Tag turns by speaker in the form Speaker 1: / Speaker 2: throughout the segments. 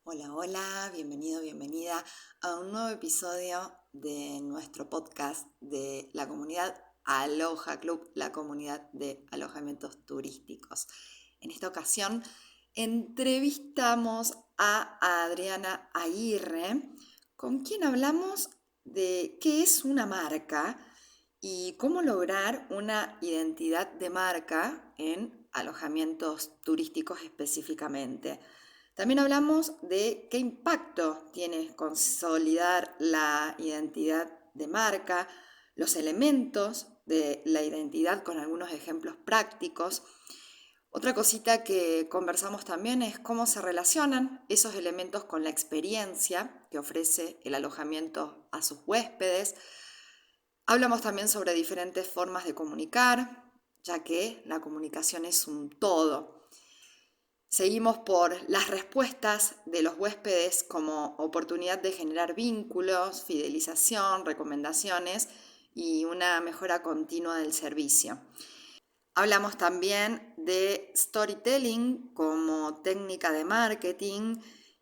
Speaker 1: Hola, hola, bienvenido, bienvenida a un nuevo episodio de nuestro podcast de la comunidad Aloha Club, la comunidad de alojamientos turísticos. En esta ocasión entrevistamos a Adriana Aguirre, con quien hablamos de qué es una marca y cómo lograr una identidad de marca en alojamientos turísticos específicamente. También hablamos de qué impacto tiene consolidar la identidad de marca, los elementos de la identidad con algunos ejemplos prácticos. Otra cosita que conversamos también es cómo se relacionan esos elementos con la experiencia que ofrece el alojamiento a sus huéspedes. Hablamos también sobre diferentes formas de comunicar, ya que la comunicación es un todo. Seguimos por las respuestas de los huéspedes como oportunidad de generar vínculos, fidelización, recomendaciones y una mejora continua del servicio. Hablamos también de storytelling como técnica de marketing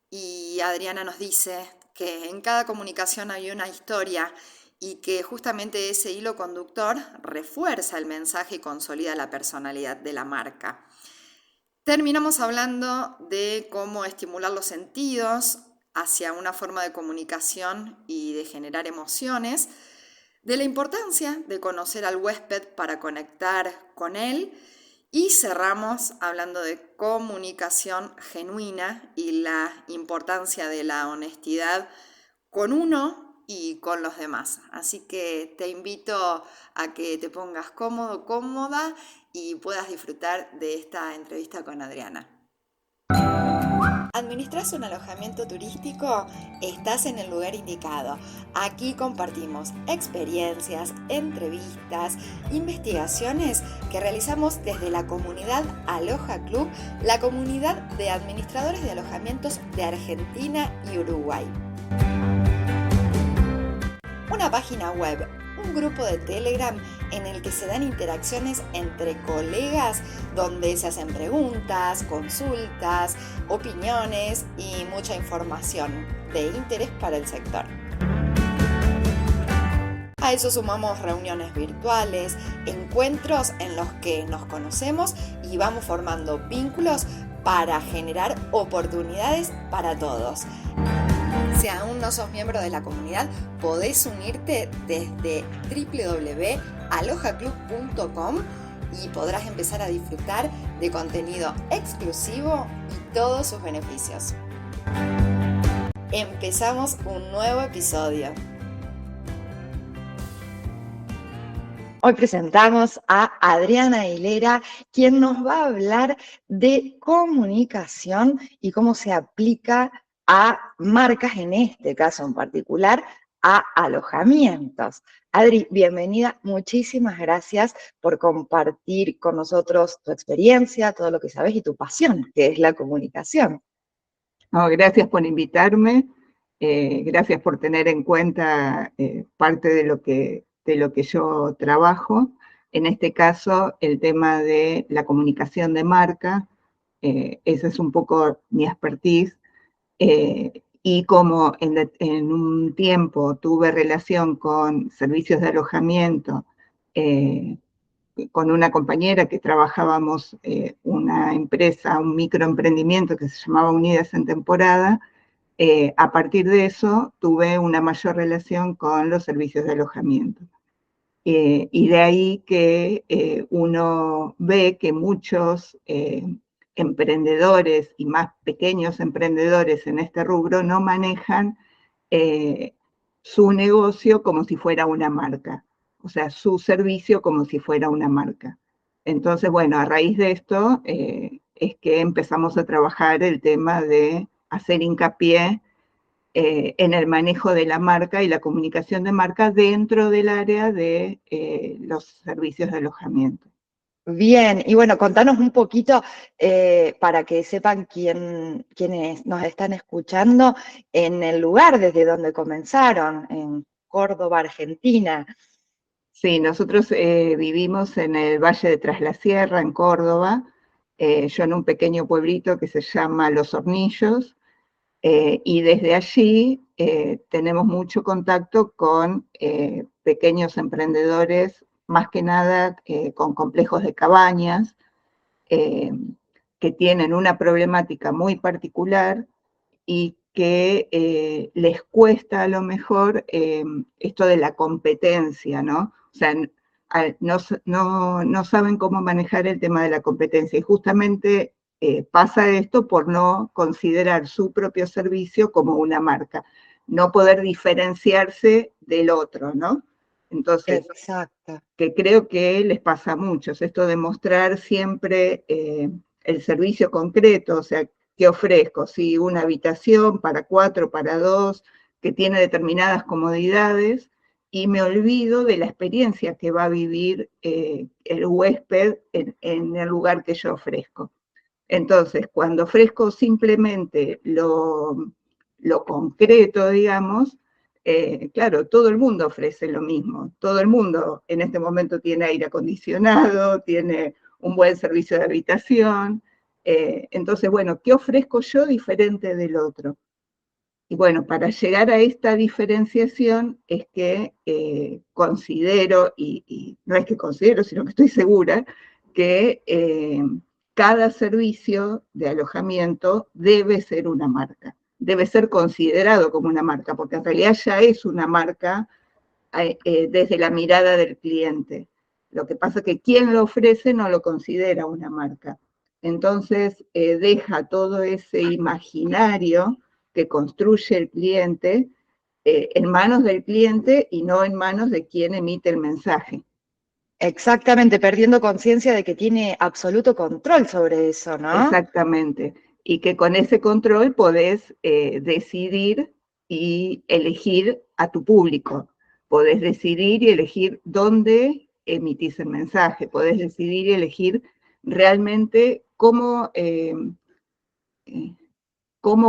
Speaker 1: y Adriana nos dice que en cada comunicación hay una historia y que justamente ese hilo conductor refuerza el mensaje y consolida la personalidad de la marca. Terminamos hablando de cómo estimular los sentidos hacia una forma de comunicación y de generar emociones, de la importancia de conocer al huésped para conectar con él y cerramos hablando de comunicación genuina y la importancia de la honestidad con uno y con los demás. Así que te invito a que te pongas cómodo, cómoda y puedas disfrutar de esta entrevista con Adriana. ¿Administras un alojamiento turístico? Estás en el lugar indicado. Aquí compartimos experiencias, entrevistas, investigaciones que realizamos desde la comunidad Aloha Club, la comunidad de administradores de alojamientos de Argentina y Uruguay. Una página web, un grupo de Telegram en el que se dan interacciones entre colegas donde se hacen preguntas, consultas, opiniones y mucha información de interés para el sector. A eso sumamos reuniones virtuales, encuentros en los que nos conocemos y vamos formando vínculos para generar oportunidades para todos. Si aún no sos miembro de la comunidad, podés unirte desde www.alohaclub.com y podrás empezar a disfrutar de contenido exclusivo y todos sus beneficios. Empezamos un nuevo episodio. Hoy presentamos a Adriana Aguilera, quien nos va a hablar de comunicación y cómo se aplica a marcas, en este caso en particular, a alojamientos. Adri, bienvenida, muchísimas gracias por compartir con nosotros tu experiencia, todo lo que sabes y tu pasión, que es la comunicación.
Speaker 2: No, gracias por invitarme, gracias por tener en cuenta parte de lo que yo trabajo. En este caso, el tema de la comunicación de marca, esa es un poco mi expertise. Y como en un tiempo tuve relación con servicios de alojamiento, con una compañera que trabajábamos una empresa, un microemprendimiento que se llamaba Unidas en Temporada, a partir de eso tuve una mayor relación con los servicios de alojamiento. Y de ahí que uno ve que muchos emprendedores y más pequeños emprendedores en este rubro no manejan su negocio como si fuera una marca, o sea, su servicio como si fuera una marca. Entonces, bueno, a raíz de esto es que empezamos a trabajar el tema de hacer hincapié en el manejo de la marca y la comunicación de marca dentro del área de los servicios de alojamiento.
Speaker 1: Bien, y bueno, contanos un poquito para que sepan quiénes nos están escuchando en el lugar desde donde comenzaron, en Córdoba, Argentina.
Speaker 2: Sí, nosotros vivimos en el Valle de Tras la Sierra, en Córdoba, yo en un pequeño pueblito que se llama Los Hornillos, Y desde allí tenemos mucho contacto con pequeños emprendedores, más que nada con complejos de cabañas, que tienen una problemática muy particular y que les cuesta a lo mejor esto de la competencia, ¿no? O sea, no saben cómo manejar el tema de la competencia y justamente pasa esto por no considerar su propio servicio como una marca, no poder diferenciarse del otro, ¿no? Entonces,
Speaker 3: Exacto.
Speaker 2: que creo que les pasa a muchos, esto de mostrar siempre el servicio concreto, o sea, ¿qué ofrezco? Sí, una habitación para 4, para 2, que tiene determinadas comodidades, y me olvido de la experiencia que va a vivir el huésped en el lugar que yo ofrezco. Entonces, cuando ofrezco simplemente lo concreto, digamos, claro, todo el mundo ofrece lo mismo. Todo el mundo en este momento tiene aire acondicionado, tiene un buen servicio de habitación. Entonces, bueno, ¿qué ofrezco yo diferente del otro? Y bueno, para llegar a esta diferenciación es que considero, y no es que considero, sino que estoy segura, que cada servicio de alojamiento debe ser una marca, debe ser considerado como una marca, porque en realidad ya es una marca desde la mirada del cliente. Lo que pasa es que quien lo ofrece no lo considera una marca. Entonces deja todo ese imaginario que construye el cliente en manos del cliente y no en manos de quien emite el mensaje.
Speaker 3: Exactamente, perdiendo conciencia de que tiene absoluto control sobre eso, ¿no?
Speaker 2: Exactamente. Y que con ese control podés decidir y elegir a tu público. Podés decidir y elegir dónde emitís el mensaje. Podés decidir y elegir realmente cómo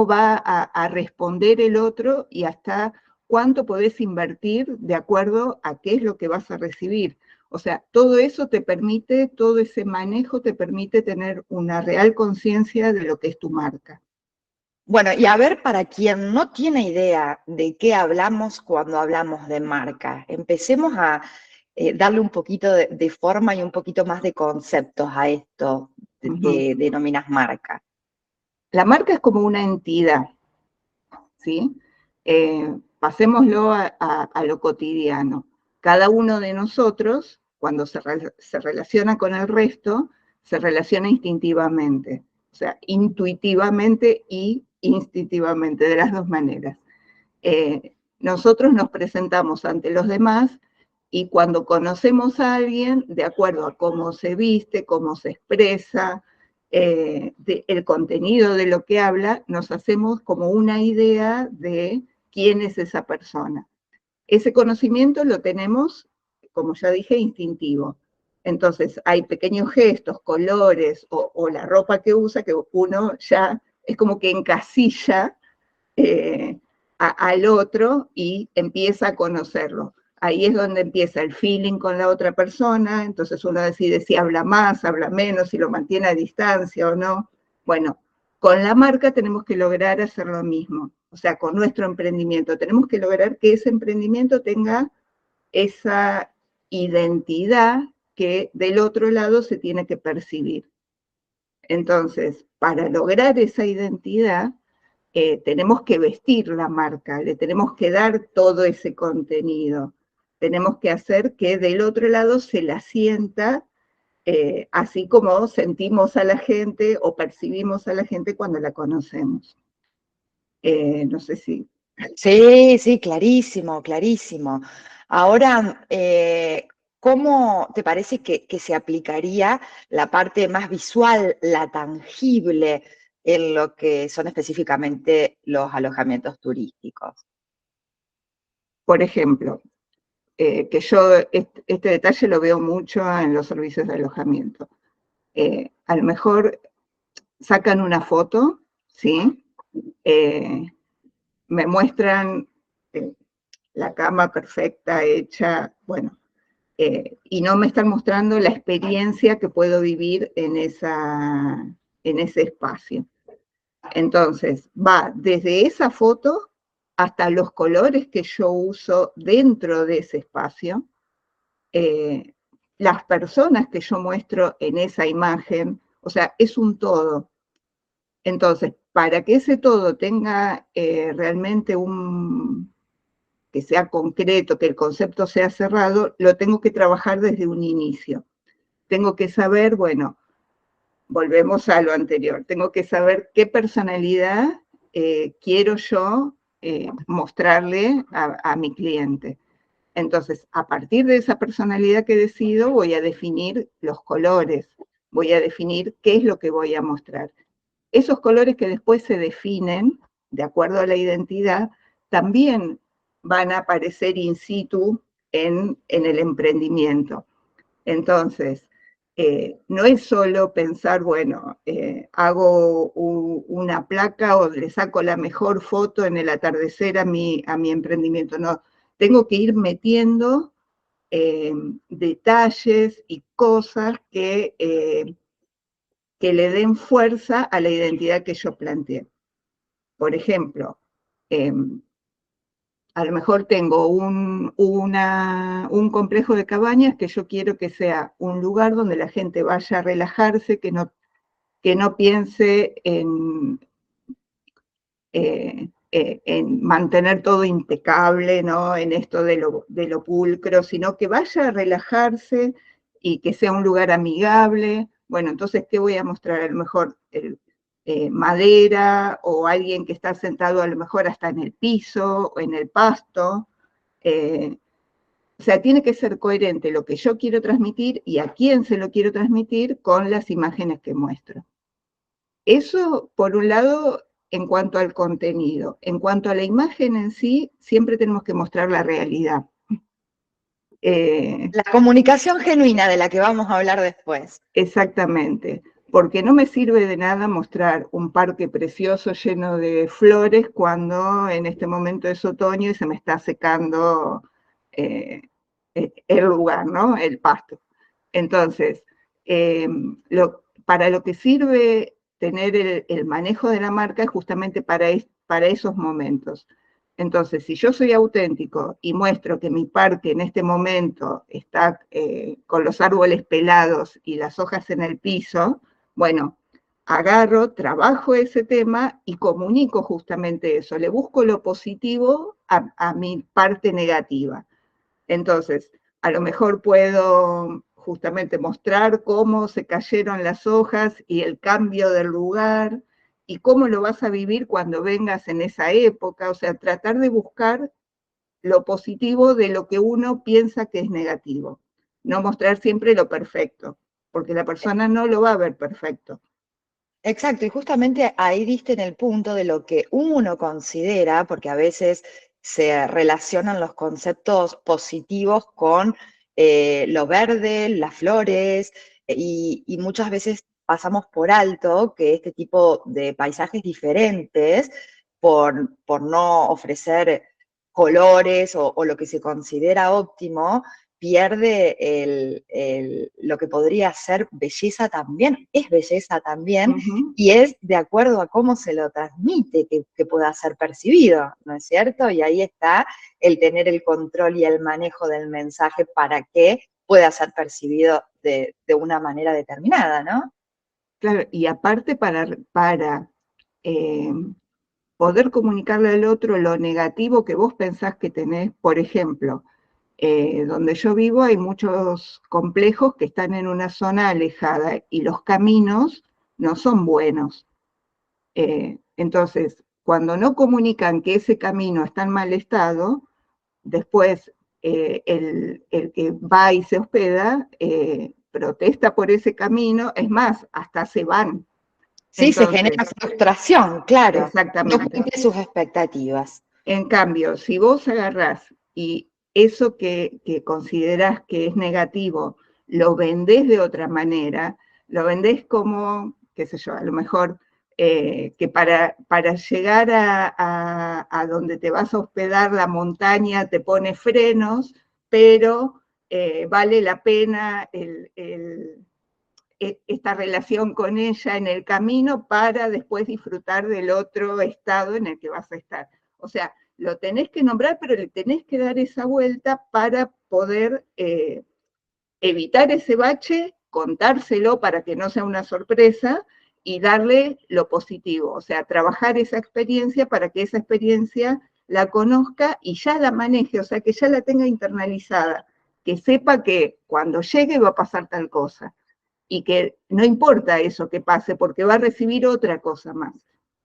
Speaker 2: va a responder el otro y hasta cuánto podés invertir de acuerdo a qué es lo que vas a recibir. O sea, todo eso te permite, todo ese manejo te permite tener una real conciencia de lo que es tu marca.
Speaker 3: Bueno, y a ver, para quien no tiene idea de qué hablamos cuando hablamos de marca, empecemos a darle un poquito de forma y un poquito más de conceptos a esto que denominas marca.
Speaker 2: La marca es como una entidad, ¿sí? Pasémoslo a lo cotidiano. Cada uno de nosotros, cuando se relaciona con el resto, se relaciona instintivamente, o sea, intuitivamente y instintivamente, de las dos maneras. Nosotros nos presentamos ante los demás y cuando conocemos a alguien, de acuerdo a cómo se viste, cómo se expresa, el contenido de lo que habla, nos hacemos como una idea de quién es esa persona. Ese conocimiento lo tenemos, como ya dije, instintivo. Entonces, hay pequeños gestos, colores o la ropa que usa que uno ya es como que encasilla al otro y empieza a conocerlo. Ahí es donde empieza el feeling con la otra persona, entonces uno decide si habla más, habla menos, si lo mantiene a distancia o no. Bueno, con la marca tenemos que lograr hacer lo mismo, o sea, con nuestro emprendimiento. Tenemos que lograr que ese emprendimiento tenga esa identidad que del otro lado se tiene que percibir. Entonces, para lograr esa identidad, tenemos que vestir la marca, le tenemos que dar todo ese contenido. Tenemos que hacer que del otro lado se la sienta así como sentimos a la gente o percibimos a la gente cuando la conocemos. No sé si...
Speaker 3: Sí, sí, clarísimo, clarísimo. Ahora, ¿cómo te parece que se aplicaría la parte más visual, la tangible, en lo que son específicamente los alojamientos turísticos?
Speaker 2: Por ejemplo, que yo este detalle lo veo mucho en los servicios de alojamiento. A lo mejor sacan una foto, ¿sí? Me muestran la cama perfecta, hecha, bueno, y no me están mostrando la experiencia que puedo vivir en ese espacio. Entonces, va desde esa foto hasta los colores que yo uso dentro de ese espacio, las personas que yo muestro en esa imagen, o sea, es un todo. Entonces, para que ese todo tenga realmente que sea concreto, que el concepto sea cerrado, lo tengo que trabajar desde un inicio. Tengo que saber, bueno, volvemos a lo anterior, tengo que saber qué personalidad quiero yo mostrarle a mi cliente. Entonces, a partir de esa personalidad que decido, voy a definir los colores, voy a definir qué es lo que voy a mostrar. Esos colores que después se definen, de acuerdo a la identidad, también van a aparecer in situ en el emprendimiento. Entonces, no es solo pensar, bueno, hago una placa o le saco la mejor foto en el atardecer a mi emprendimiento, no. Tengo que ir metiendo detalles y cosas que le den fuerza a la identidad que yo planteé. Por ejemplo, a lo mejor tengo un complejo de cabañas que yo quiero que sea un lugar donde la gente vaya a relajarse, que no piense en mantener todo impecable, ¿no? En esto de lo pulcro, sino que vaya a relajarse y que sea un lugar amigable. Bueno, entonces, ¿qué voy a mostrar? A lo mejor madera o alguien que está sentado a lo mejor hasta en el piso o en el pasto. O sea, tiene que ser coherente lo que yo quiero transmitir y a quién se lo quiero transmitir con las imágenes que muestro. Eso, por un lado, en cuanto al contenido. En cuanto a la imagen en sí, siempre tenemos que mostrar la realidad.
Speaker 3: La comunicación genuina de la que vamos a hablar después.
Speaker 2: Exactamente, porque no me sirve de nada mostrar un parque precioso lleno de flores cuando en este momento es otoño y se me está secando el lugar, ¿no? El pasto. Entonces, para lo que sirve tener el manejo de la marca es justamente para esos momentos. Entonces, si yo soy auténtico y muestro que mi parque en este momento está con los árboles pelados y las hojas en el piso, bueno, agarro, trabajo ese tema y comunico justamente eso. Le busco lo positivo a mi parte negativa. Entonces, a lo mejor puedo justamente mostrar cómo se cayeron las hojas y el cambio del lugar y cómo lo vas a vivir cuando vengas en esa época, o sea, tratar de buscar lo positivo de lo que uno piensa que es negativo, no mostrar siempre lo perfecto, porque la persona no lo va a ver perfecto.
Speaker 3: Exacto, y justamente ahí diste en el punto de lo que uno considera, porque a veces se relacionan los conceptos positivos con lo verde, las flores, y muchas veces pasamos por alto que este tipo de paisajes diferentes, por no ofrecer colores o lo que se considera óptimo, pierde lo que podría ser belleza también, es belleza también, y es de acuerdo a cómo se lo transmite que pueda ser percibido, ¿no es cierto? Y ahí está el tener el control y el manejo del mensaje para que pueda ser percibido de una manera determinada, ¿no?
Speaker 2: Claro, y aparte para poder comunicarle al otro lo negativo que vos pensás que tenés, por ejemplo, donde yo vivo hay muchos complejos que están en una zona alejada y los caminos no son buenos. Entonces, cuando no comunican que ese camino está en mal estado, después el que va y se hospeda protesta por ese camino, es más, hasta se van.
Speaker 3: Sí,
Speaker 2: Entonces,
Speaker 3: se genera frustración, claro, no
Speaker 2: exactamente.
Speaker 3: cumple sus expectativas.
Speaker 2: En cambio, si vos agarrás y eso que considerás que es negativo, lo vendés de otra manera, lo vendés como, qué sé yo, a lo mejor que para llegar a donde te vas a hospedar, la montaña te pone frenos, pero vale la pena esta relación con ella en el camino para después disfrutar del otro estado en el que vas a estar. O sea, lo tenés que nombrar, pero le tenés que dar esa vuelta para poder evitar ese bache, contárselo para que no sea una sorpresa y darle lo positivo, o sea, trabajar esa experiencia para que esa experiencia la conozca y ya la maneje, o sea, que ya la tenga internalizada, que sepa que cuando llegue va a pasar tal cosa y que no importa eso que pase porque va a recibir otra cosa más.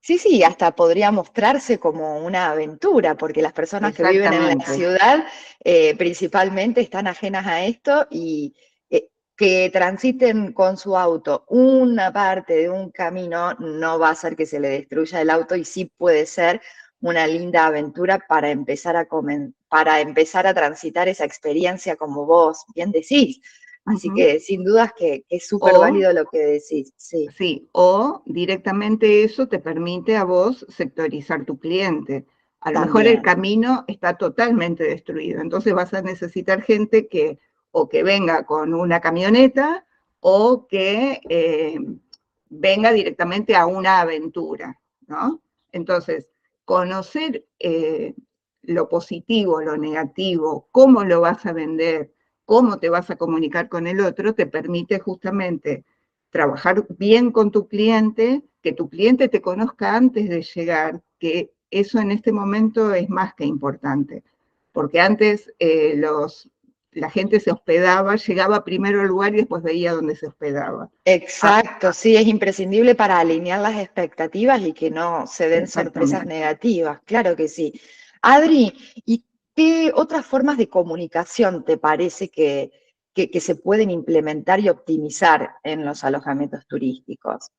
Speaker 3: Sí, sí, hasta podría mostrarse como una aventura, porque las personas que viven en la ciudad principalmente están ajenas a esto y que transiten con su auto una parte de un camino no va a hacer que se le destruya el auto y sí puede ser una linda aventura para empezar a transitar esa experiencia como vos bien decís. Así que sin dudas que es súper válido lo que decís. Sí.
Speaker 2: Sí, o directamente eso te permite a vos sectorizar tu cliente. A lo mejor el camino está totalmente destruido, entonces vas a necesitar gente que o que venga con una camioneta o que venga directamente a una aventura, ¿no? Entonces, conocer lo positivo, lo negativo, cómo lo vas a vender, cómo te vas a comunicar con el otro, te permite justamente trabajar bien con tu cliente, que tu cliente te conozca antes de llegar, que eso en este momento es más que importante, porque antes la gente se hospedaba, llegaba primero al lugar y después veía dónde se hospedaba.
Speaker 3: Exacto, sí, es imprescindible para alinear las expectativas y que no se den sorpresas negativas, claro que sí. Adri, ¿y qué otras formas de comunicación te parece que se pueden implementar y optimizar en los alojamientos turísticos?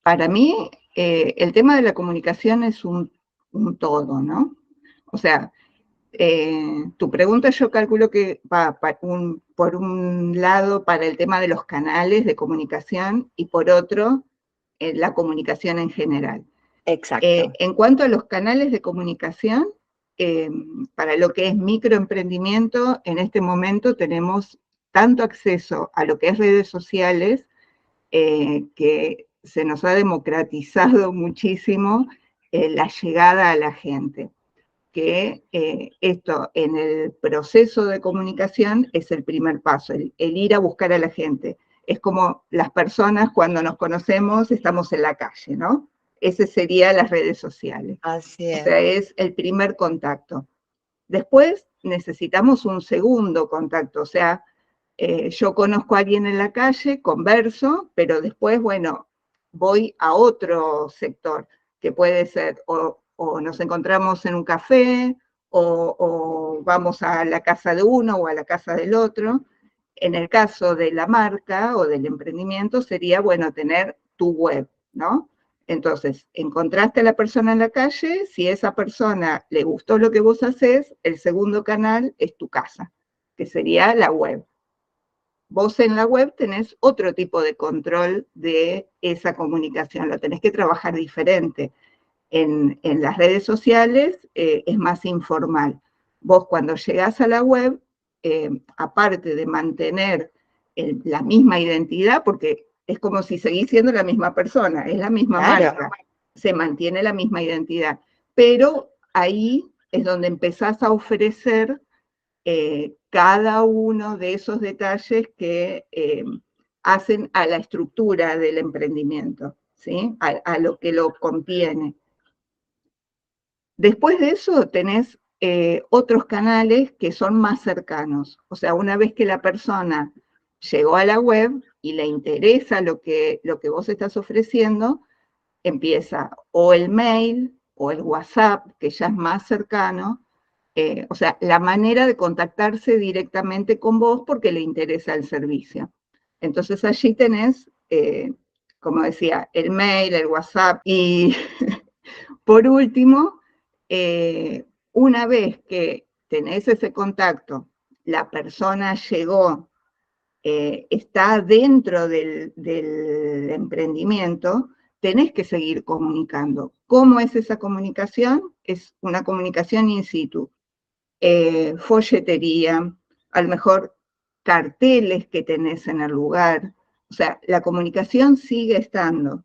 Speaker 2: Para mí, el tema de la comunicación es un todo, ¿no? O sea, tu pregunta yo calculo que va por un lado para el tema de los canales de comunicación y por otro la comunicación en general.
Speaker 3: Exacto.
Speaker 2: En cuanto a los canales de comunicación, para lo que es microemprendimiento, en este momento tenemos tanto acceso a lo que es redes sociales, que se nos ha democratizado muchísimo la llegada a la gente, que esto en el proceso de comunicación es el primer paso, el ir a buscar a la gente. Es como las personas cuando nos conocemos estamos en la calle, ¿no? Ese sería las redes sociales.
Speaker 3: Así es.
Speaker 2: O sea, es el primer contacto. Después necesitamos un segundo contacto, o sea, yo conozco a alguien en la calle, converso, pero después, bueno, voy a otro sector, que puede ser o nos encontramos en un café, o vamos a la casa de uno o a la casa del otro. En el caso de la marca o del emprendimiento sería, bueno, tener tu web, ¿no? Entonces, encontraste a la persona en la calle, si esa persona le gustó lo que vos hacés, el segundo canal es tu casa, que sería la web. Vos en la web tenés otro tipo de control de esa comunicación, lo tenés que trabajar diferente. En las redes sociales es más informal. Vos cuando llegás a la web, aparte de mantener la misma identidad, porque es como si seguís siendo la misma persona, es la misma marca, se mantiene la misma identidad, pero ahí es donde empezás a ofrecer cada uno de esos detalles que hacen a la estructura del emprendimiento, ¿sí? A lo que lo contiene. Después de eso tenés otros canales que son más cercanos. O sea, una vez que la persona llegó a la web y le interesa lo que vos estás ofreciendo, empieza o el mail o el WhatsApp, que ya es más cercano, o sea, la manera de contactarse directamente con vos porque le interesa el servicio. Entonces allí tenés, como decía, el mail, el WhatsApp y por último, una vez que tenés ese contacto, la persona llegó, está dentro del emprendimiento, tenés que seguir comunicando. ¿Cómo es esa comunicación? Es una comunicación in situ. Folletería, a lo mejor carteles que tenés en el lugar. O sea, la comunicación sigue estando.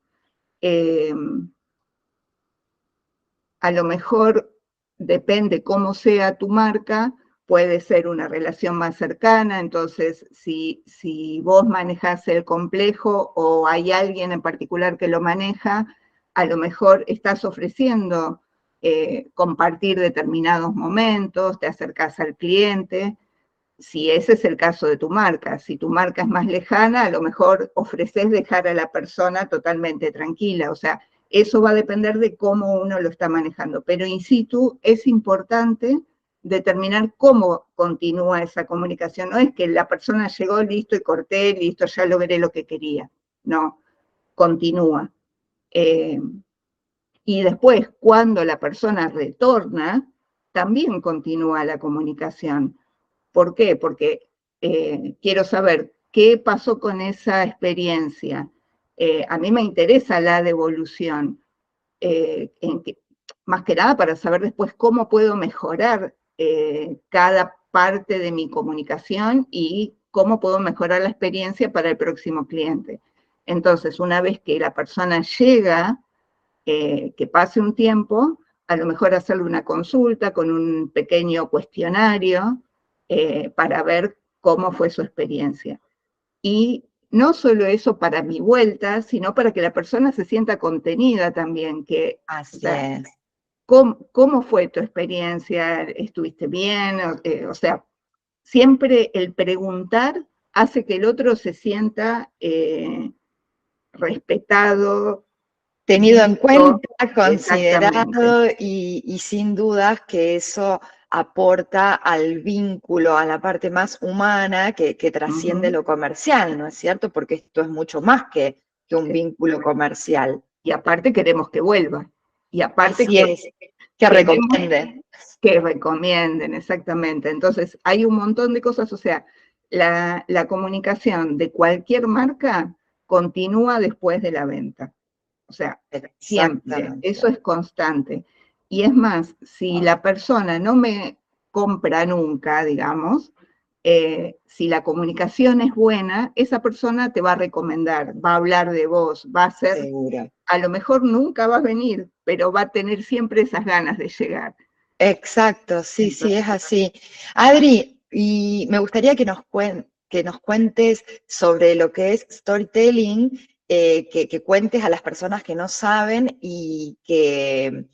Speaker 2: A lo mejor depende cómo sea tu marca, puede ser una relación más cercana, entonces si vos manejás el complejo o hay alguien en particular que lo maneja, a lo mejor estás ofreciendo compartir determinados momentos, te acercás al cliente, si ese es el caso de tu marca. Si tu marca es más lejana, a lo mejor ofreces dejar a la persona totalmente tranquila. O sea, eso va a depender de cómo uno lo está manejando. Pero in situ es importante determinar cómo continúa esa comunicación. No es que la persona llegó, listo, y corté, listo, ya logré lo que quería. No, continúa. Y después, cuando la persona retorna, también continúa la comunicación. ¿Por qué? Porque quiero saber qué pasó con esa experiencia. A mí me interesa la devolución, más que nada para saber después cómo puedo mejorar cada parte de mi comunicación y cómo puedo mejorar la experiencia para el próximo cliente. Entonces, una vez que la persona llega, que pase un tiempo, a lo mejor hacerle una consulta con un pequeño cuestionario para ver cómo fue su experiencia. Y no solo eso para mi vuelta, sino para que la persona se sienta contenida también, que,
Speaker 3: Así
Speaker 2: o sea,
Speaker 3: es.
Speaker 2: ¿cómo fue tu experiencia? ¿Estuviste bien? O sea, siempre el preguntar hace que el otro se sienta respetado,
Speaker 3: Tenido en
Speaker 2: visto,
Speaker 3: cuenta, considerado
Speaker 2: exactamente.
Speaker 3: y sin dudas que eso aporta al vínculo, a la parte más humana que trasciende
Speaker 2: Uh-huh.
Speaker 3: lo comercial, ¿no es cierto? Porque esto es mucho más que un
Speaker 2: Sí.
Speaker 3: vínculo comercial.
Speaker 2: Y aparte queremos que vuelva. Y aparte
Speaker 3: Así es, que
Speaker 2: queremos
Speaker 3: recomiende.
Speaker 2: que recomienden, exactamente. Entonces, hay un montón de cosas, o sea, la comunicación de cualquier marca continúa después de la venta. O sea, siempre,
Speaker 3: Exactamente.
Speaker 2: eso es constante. Y es más, si la persona no me compra nunca, digamos, si la comunicación es buena, esa persona te va a recomendar, va a hablar de vos, va a ser,
Speaker 3: Seguro.
Speaker 2: a lo mejor nunca va a venir, pero va a tener siempre esas ganas de llegar.
Speaker 3: Exacto, sí, sí, es
Speaker 2: Entonces,
Speaker 3: así. Adri, y me gustaría que nos cuentes sobre lo que es storytelling, que cuentes a las personas que no saben y que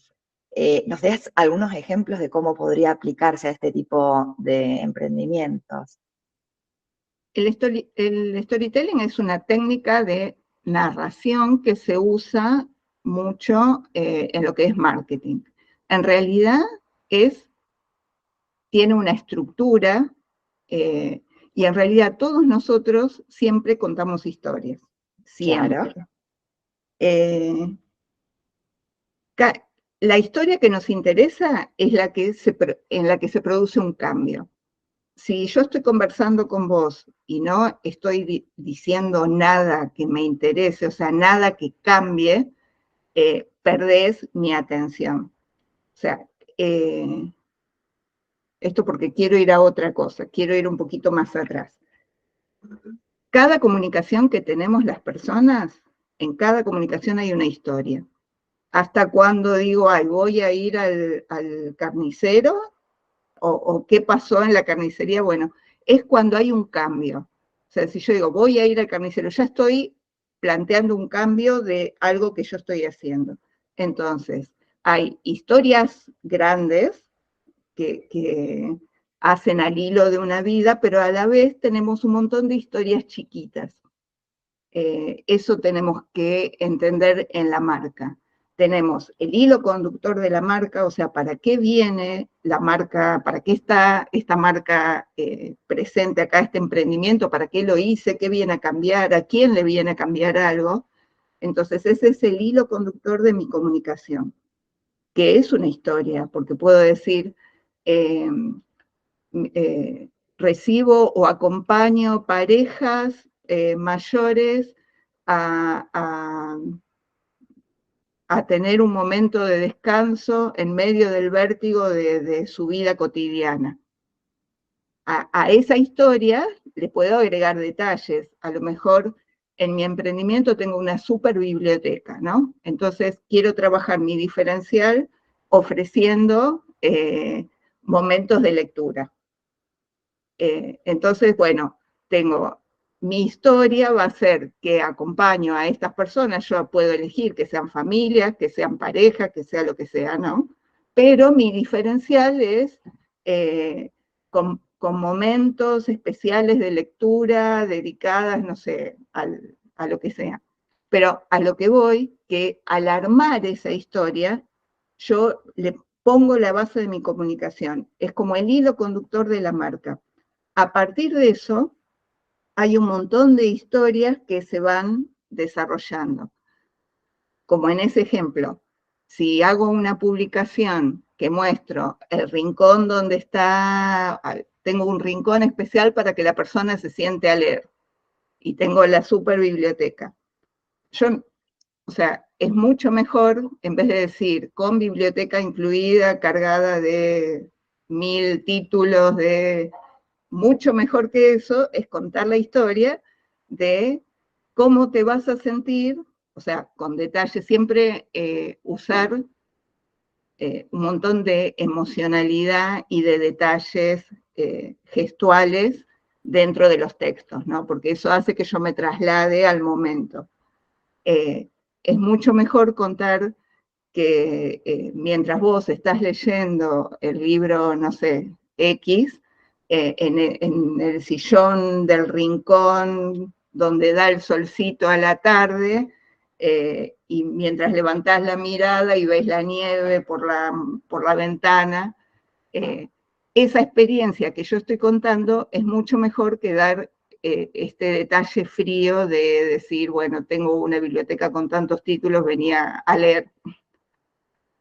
Speaker 3: nos des algunos ejemplos de cómo podría aplicarse a este tipo de emprendimientos.
Speaker 2: el storytelling es una técnica de narración que se usa mucho en lo que es marketing. En realidad tiene una estructura y en realidad todos nosotros siempre contamos historias,
Speaker 3: Claro,
Speaker 2: siempre. Eh, la historia que nos interesa es la que en la que se produce un cambio. Si yo estoy conversando con vos y no estoy diciendo nada que me interese, o sea, nada que cambie, perdés mi atención. O sea, esto porque quiero ir a otra cosa, quiero ir un poquito más atrás. Cada comunicación que tenemos las personas, en cada comunicación hay una historia. Hasta cuando digo, ay, voy a ir al carnicero, o qué pasó en la carnicería, bueno, es cuando hay un cambio. O sea, si yo digo, voy a ir al carnicero, ya estoy planteando un cambio de algo que yo estoy haciendo. Entonces, hay historias grandes que hacen al hilo de una vida, pero a la vez tenemos un montón de historias chiquitas. Eso tenemos que entender en la marca. Tenemos el hilo conductor de la marca, o sea, para qué viene la marca, para qué está esta marca presente acá, este emprendimiento, para qué lo hice, qué viene a cambiar, a quién le viene a cambiar algo. Entonces, ese es el hilo conductor de mi comunicación, que es una historia, porque puedo decir, eh, recibo o acompaño parejas mayores a, a, a, tener un momento de descanso en medio del vértigo de su vida cotidiana. a esa historia le puedo agregar detalles. A lo mejor en mi emprendimiento tengo una super biblioteca, ¿no? Entonces quiero trabajar mi diferencial ofreciendo momentos de lectura. Entonces, bueno, tengo mi historia, va a ser que acompaño a estas personas, yo puedo elegir que sean familias, que sean parejas, que sea lo que sea, ¿no? Pero mi diferencial es con momentos especiales de lectura dedicadas, no sé, a lo que sea. Pero a lo que voy, que al armar esa historia, yo le pongo la base de mi comunicación. Es como el hilo conductor de la marca. A partir de eso, hay un montón de historias que se van desarrollando. Como en ese ejemplo, si hago una publicación que muestro el rincón donde está, tengo un rincón especial para que la persona se siente a leer, y tengo la super biblioteca. O sea, es mucho mejor, en vez de decir con biblioteca incluida, cargada de 1000 títulos, mucho mejor que eso es contar la historia de cómo te vas a sentir, o sea, con detalle, siempre usar un montón de emocionalidad y de detalles gestuales dentro de los textos, ¿no? Porque eso hace que yo me traslade al momento. Es mucho mejor contar que mientras vos estás leyendo el libro, no sé, X, en el sillón del rincón donde da el solcito a la tarde, y mientras levantás la mirada y ves la nieve por la ventana, esa experiencia que yo estoy contando es mucho mejor que dar este detalle frío de decir, bueno, tengo una biblioteca con tantos títulos, venía a leer.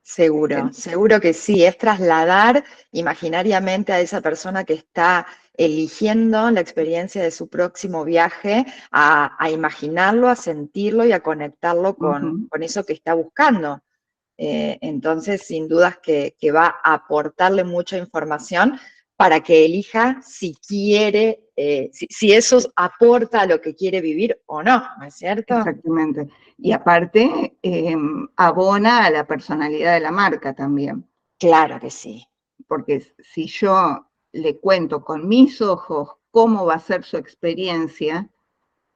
Speaker 3: Seguro, seguro que sí, es trasladar imaginariamente a esa persona que está eligiendo la experiencia de su próximo viaje a imaginarlo, a sentirlo y a conectarlo con eso que está buscando. Entonces, sin dudas que va a aportarle mucha información para que elija si quiere, si eso aporta a lo que quiere vivir o no, ¿no es cierto?
Speaker 2: Exactamente. Y aparte, abona a la personalidad de la marca también.
Speaker 3: Claro que sí.
Speaker 2: Porque si yo le cuento con mis ojos cómo va a ser su experiencia,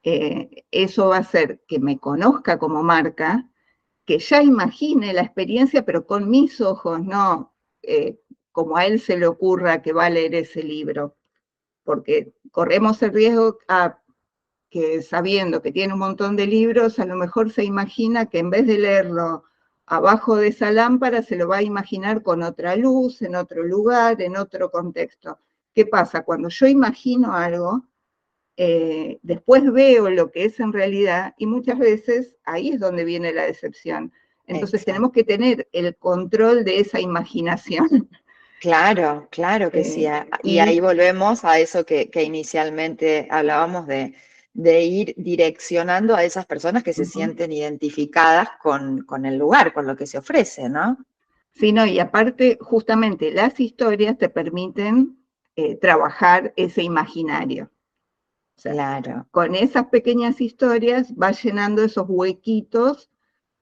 Speaker 2: eso va a hacer que me conozca como marca, que ya imagine la experiencia, pero con mis ojos, no como a él se le ocurra que va a leer ese libro. Porque corremos el riesgo que sabiendo que tiene un montón de libros, a lo mejor se imagina que en vez de leerlo abajo de esa lámpara, se lo va a imaginar con otra luz, en otro lugar, en otro contexto. ¿Qué pasa? Cuando yo imagino algo, después veo lo que es en realidad y muchas veces ahí es donde viene la decepción. Entonces
Speaker 3: Exacto.
Speaker 2: tenemos que tener el control de esa imaginación.
Speaker 3: Claro, claro que sí. Y ahí volvemos a eso que inicialmente hablábamos de ir direccionando a esas personas que se sienten identificadas con el lugar, con lo que se ofrece, ¿no?
Speaker 2: Sí, no, y aparte, justamente las historias te permiten trabajar ese imaginario. O sea,
Speaker 3: Claro.
Speaker 2: con esas pequeñas historias vas llenando esos huequitos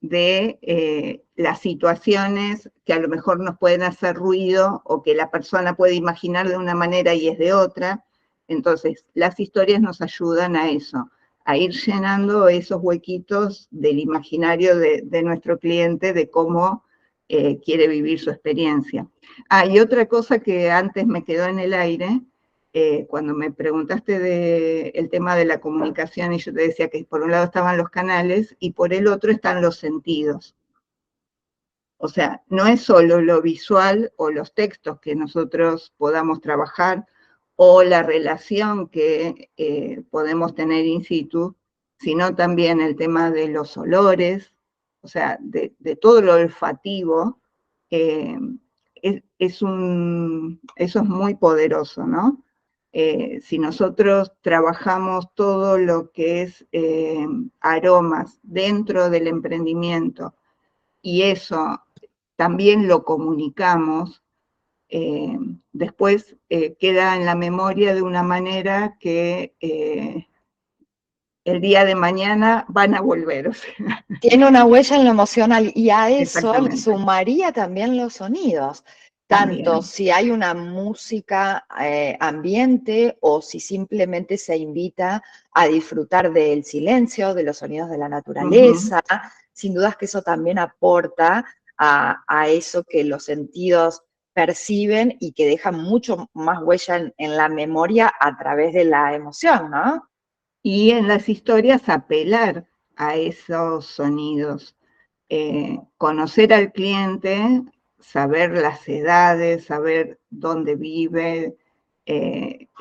Speaker 2: de las situaciones que a lo mejor nos pueden hacer ruido o que la persona puede imaginar de una manera y es de otra. Entonces, las historias nos ayudan a eso, a ir llenando esos huequitos del imaginario de nuestro cliente, de cómo quiere vivir su experiencia. Y otra cosa que antes me quedó en el aire, cuando me preguntaste del tema de la comunicación y yo te decía que por un lado estaban los canales y por el otro están los sentidos. O sea, no es solo lo visual o los textos que nosotros podamos trabajar o la relación que podemos tener in situ, sino también el tema de los olores, o sea, de todo lo olfativo. Eso es muy poderoso, ¿no? Si nosotros trabajamos todo lo que es aromas dentro del emprendimiento y eso también lo comunicamos, después queda en la memoria de una manera que el día de mañana van a volver. O sea.
Speaker 3: Tiene una huella en lo emocional y a eso le
Speaker 2: Exactamente.
Speaker 3: sumaría también los sonidos, tanto
Speaker 2: También.
Speaker 3: si hay una música ambiente o si simplemente se invita a disfrutar del silencio, de los sonidos de la naturaleza. Sin dudas que eso también aporta a eso que los sentidos perciben y que dejan mucho más huella en la memoria a través de la emoción, ¿no?
Speaker 2: Y en las historias apelar a esos sonidos, conocer al cliente, saber las edades, saber dónde vive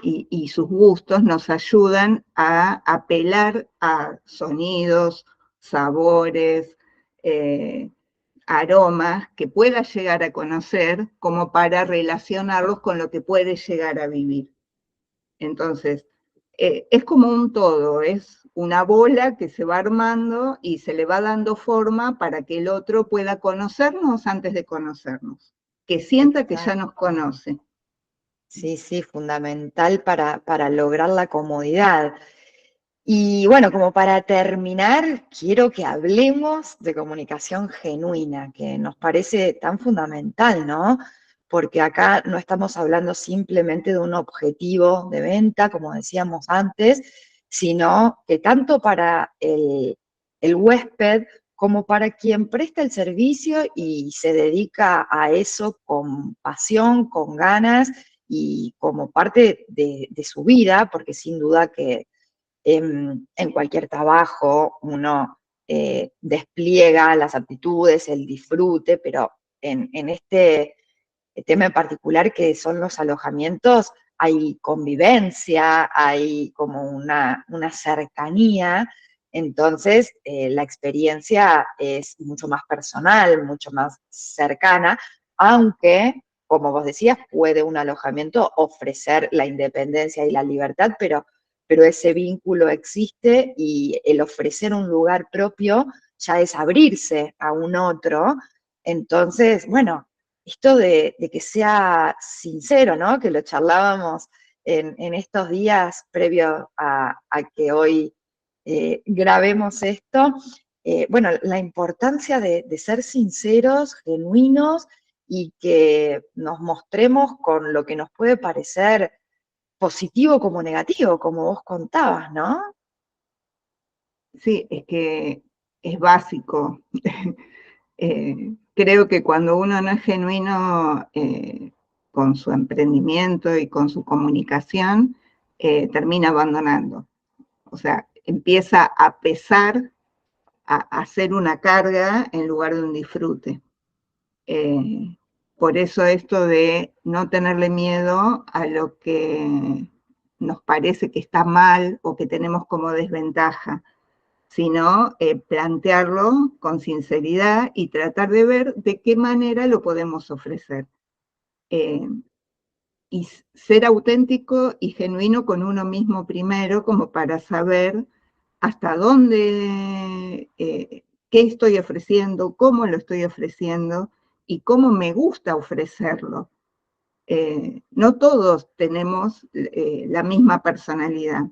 Speaker 2: y sus gustos nos ayudan a apelar a sonidos, sabores, aromas que pueda llegar a conocer como para relacionarlos con lo que puede llegar a vivir. Entonces, es como un todo, es una bola que se va armando y se le va dando forma para que el otro pueda conocernos antes de conocernos, que sienta que ya
Speaker 3: Exacto.
Speaker 2: nos conoce.
Speaker 3: Sí, sí, fundamental para lograr la comodidad. Y bueno, como para terminar, quiero que hablemos de comunicación genuina, que nos parece tan fundamental, ¿no? Porque acá no estamos hablando simplemente de un objetivo de venta, como decíamos antes, sino que tanto para el huésped como para quien presta el servicio y se dedica a eso con pasión, con ganas y como parte de su vida, porque sin duda que en cualquier trabajo uno despliega las aptitudes, el disfrute, pero en este tema en particular que son los alojamientos, hay convivencia, hay como una cercanía, entonces la experiencia es mucho más personal, mucho más cercana, aunque, como vos decías, puede un alojamiento ofrecer la independencia y la libertad, pero ese vínculo existe y el ofrecer un lugar propio ya es abrirse a un otro. Entonces, bueno, esto de que sea sincero, ¿no? Que lo charlábamos en estos días previo a que hoy grabemos esto. Bueno, la importancia de ser sinceros, genuinos y que nos mostremos con lo que nos puede parecer positivo como negativo, como vos contabas, ¿no?
Speaker 2: Sí, es que es básico. Creo que cuando uno no es genuino con su emprendimiento y con su comunicación, termina abandonando. O sea, empieza a pesar, a ser una carga en lugar de un disfrute. Por eso esto de no tenerle miedo a lo que nos parece que está mal o que tenemos como desventaja, sino plantearlo con sinceridad y tratar de ver de qué manera lo podemos ofrecer. Y ser auténtico y genuino con uno mismo primero, como para saber hasta dónde, qué estoy ofreciendo, cómo lo estoy ofreciendo y cómo me gusta ofrecerlo. No todos tenemos la misma personalidad.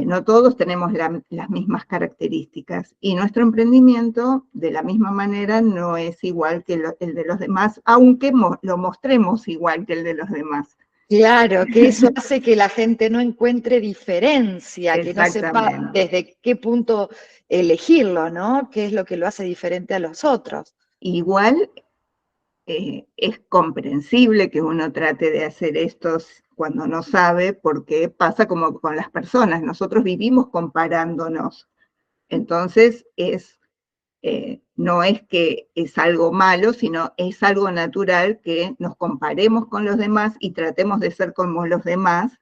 Speaker 2: No todos tenemos las mismas características y nuestro emprendimiento de la misma manera no es igual que el de los demás, aunque lo mostremos igual que el de los demás.
Speaker 3: Claro, que eso hace que la gente no encuentre diferencia, que no sepa
Speaker 2: Exactamente.
Speaker 3: desde qué punto elegirlo, ¿no? ¿Qué es lo que lo hace diferente a los otros?
Speaker 2: Igual es comprensible que uno trate de hacer esto cuando no sabe, porque pasa como con las personas, nosotros vivimos comparándonos. Entonces no es que es algo malo, sino es algo natural que nos comparemos con los demás y tratemos de ser como los demás,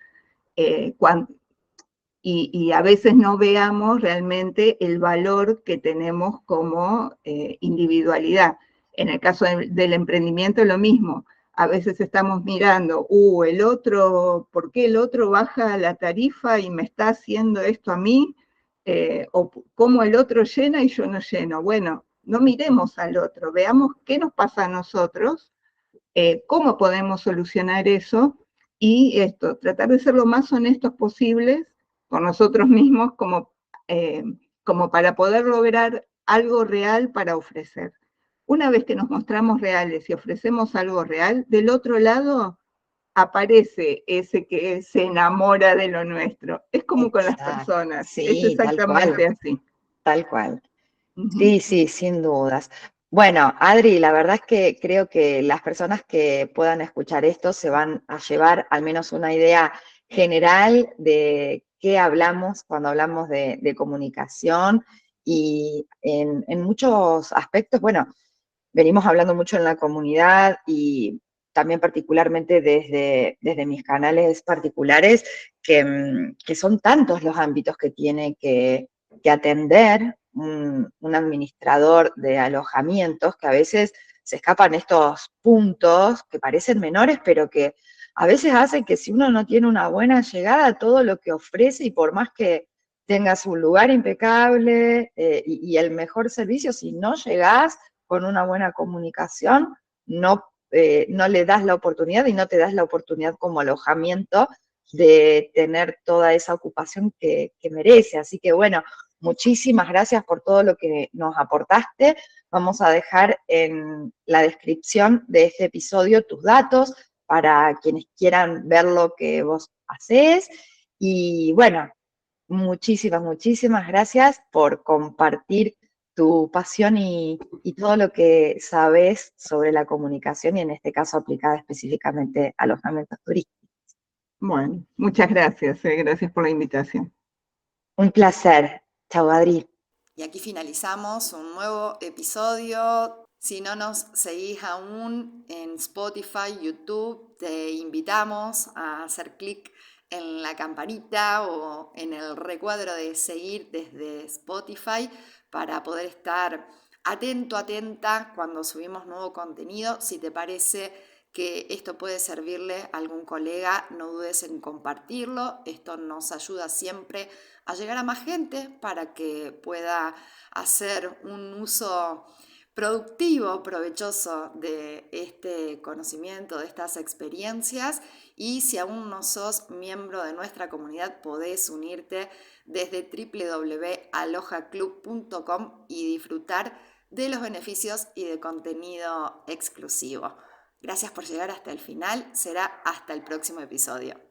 Speaker 2: y a veces no veamos realmente el valor que tenemos como individualidad. En el caso del emprendimiento lo mismo. A veces estamos mirando, el otro, ¿por qué el otro baja la tarifa y me está haciendo esto a mí? O cómo el otro llena y yo no lleno. Bueno, no miremos al otro, veamos qué nos pasa a nosotros cómo podemos solucionar eso y tratar de ser lo más honestos posibles con nosotros mismos como para poder lograr algo real para ofrecer. Una vez que nos mostramos reales y ofrecemos algo real, del otro lado aparece ese que se enamora de lo nuestro. Es como con las
Speaker 3: Exacto.
Speaker 2: personas, es
Speaker 3: Sí, tal
Speaker 2: exactamente
Speaker 3: cual,
Speaker 2: así.
Speaker 3: tal cual.
Speaker 2: Ujú.
Speaker 3: Sí, sí, sin dudas. Bueno, Adri, la verdad es que creo que las personas que puedan escuchar esto se van a llevar al menos una idea general de qué hablamos cuando hablamos de comunicación y en muchos aspectos, bueno, venimos hablando mucho en la comunidad y también particularmente desde mis canales particulares, que son tantos los ámbitos que tiene que atender un administrador de alojamientos, que a veces se escapan estos puntos que parecen menores, pero que a veces hacen que si uno no tiene una buena llegada, todo lo que ofrece, y por más que tengas un lugar impecable y el mejor servicio, si no llegás con una buena comunicación, no le das la oportunidad y no te das la oportunidad como alojamiento de tener toda esa ocupación que merece. Así que bueno, muchísimas gracias por todo lo que nos aportaste. Vamos a dejar en la descripción de este episodio tus datos para quienes quieran ver lo que vos hacés. Y bueno, muchísimas gracias por compartir tu pasión y todo lo que sabes sobre la comunicación y en este caso aplicada específicamente a alojamientos turísticos.
Speaker 2: Bueno, muchas gracias, gracias por la invitación.
Speaker 3: Un placer. Chau, Adri.
Speaker 1: Y aquí finalizamos un nuevo episodio. Si no nos seguís aún en Spotify, YouTube, te invitamos a hacer clic en la campanita o en el recuadro de seguir desde Spotify para poder estar atenta cuando subimos nuevo contenido. Si te parece que esto puede servirle a algún colega, no dudes en compartirlo. Esto nos ayuda siempre a llegar a más gente para que pueda hacer un uso productivo, provechoso de este conocimiento, de estas experiencias. Y si aún no sos miembro de nuestra comunidad, podés unirte desde www.alojaclub.com y disfrutar de los beneficios y de contenido exclusivo. Gracias por llegar hasta el final. Será hasta el próximo episodio.